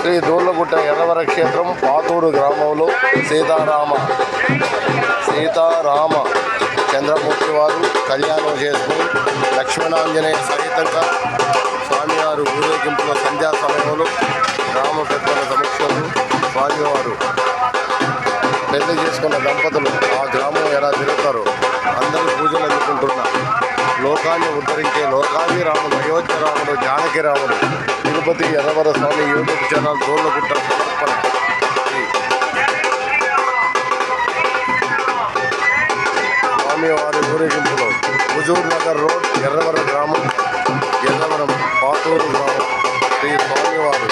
శ్రీ దూళ్ళగుట్ట ఎర్రవర క్షేత్రం పాతూరు గ్రామంలో సీతారామ చంద్రమూర్తి వారు కళ్యాణం చేసుకుని లక్ష్మణాంజనేయ సహితంగా స్వామివారు ఊరేగింపులో సంధ్యా సమయంలో గ్రామ పెద్దల సమక్షంలో స్వామివారు పెళ్లి చేసుకున్న దంపతులు ఆ గ్రామం ఎలా తిరుగుతారో అందరూ పూజలు అందుకుంటున్న లోకాన్ని ఉద్ధరించే లోకాది రాముడు, అయోధ్య రాముడు, జానకి రాముడు, తిరుపతి ఎర్రవర స్వామి యూట్యూబ్ ఛానల్ దూళ్ళగుట్ట సమర్పణ. స్వామివారి ఊరేగింపులో హుజూర్ నగర్ రోడ్ ఎర్రవరం గ్రామం, ఎర్రవరం పాతూరు గ్రామం శ్రీ స్వామివారు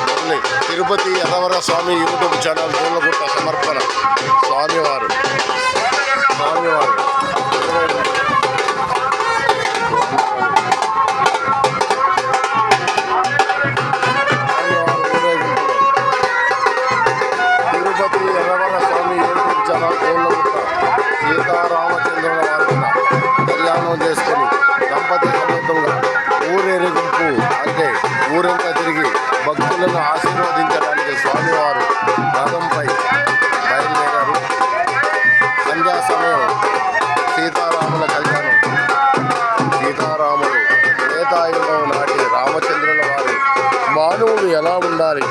మళ్ళీ తిరుపతి ఎర్రవర స్వామి యూట్యూబ్ ఛానల్ దూళ్ళగుట్ట సమర్పణ. స్వామివారు తిరుపతి ఎర్రవర స్వామి యూట్యూబ్ ఛానల్ దూళ్ళగుట్ట సీతారామచంద్రుల వారికి కళ్యాణం చేసుకుని దంపతి సమేతంగా ఊరేగింపు అంటే ఊరంతా తిరిగి భక్తులను ఆశీర్వదించడానికి స్వామివారు రథంపై బయలుదేరారు. సంధ్యా సమయం సీతారాముల కళ్యాణం. సీతారాములు త్రేతాయుగం నాటి రామచంద్రుల వారు మానవుడు ఎలా ఉండాలి,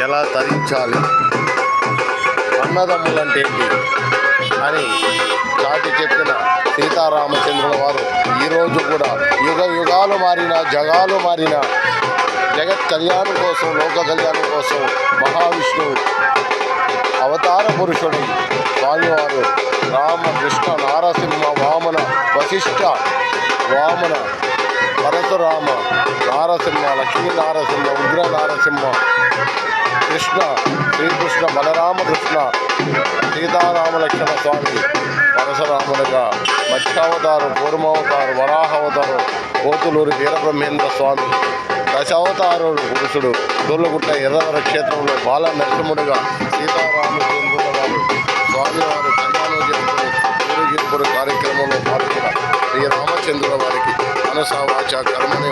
ఎలా తరించాలి, అన్నదమ్ములంటే ఏంటి అని చాటి చెప్పిన సీతారామచంద్రుల వారు ఈరోజు కూడా యుగాలు మారిన జగాలు మారిన జగత్ కళ్యాణం కోసం, లోక కళ్యాణం కోసం మహావిష్ణువు అవతార పురుషుడు స్వామివారు రామ, కృష్ణ, నారసింహ, వామన, వశిష్ఠ, వామన, పరశురామ, నారసింహ, లక్ష్మీ నారసింహ, ఉగ్ర నారసింహ, కృష్ణ, శ్రీకృష్ణ, బలరామకృష్ణ, సీతారామ లక్ష్మణ స్వామి పరశురాములుగా మత్స్యావతారం, కూర్మావతారం, వరాహావతారం, కోతులూరి వీరబ్రహ్మేంద్ర స్వామి దశావతారుడు పురుషుడు దూళ్ళగుట్ట ఎర్రవర క్షేత్రంలో బాల నరసింహుడిగా సీతారామచంద్రుల వారు స్వామివారు కళ్యాణం చేసుకుని ఊరేగింపుడు కార్యక్రమంలో పాల్గొన్న శ్రీ రామచంద్రుల వారికి మనసా వాచ కర్మనే